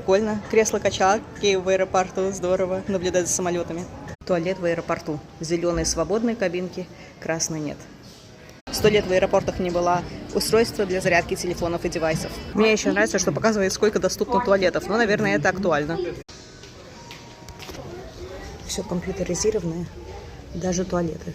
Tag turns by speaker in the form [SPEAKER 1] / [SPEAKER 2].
[SPEAKER 1] Прикольно. Кресло-качалки в аэропорту. Здорово. Наблюдать за самолетами. Туалет в аэропорту. Зеленые свободные кабинки, красной нет. 100 лет в аэропортах не было. Устройство для зарядки телефонов и девайсов. Мне еще нравится, что показывает, сколько доступно туалетов. Но, наверное, это актуально. Все компьютеризированное. Даже туалеты.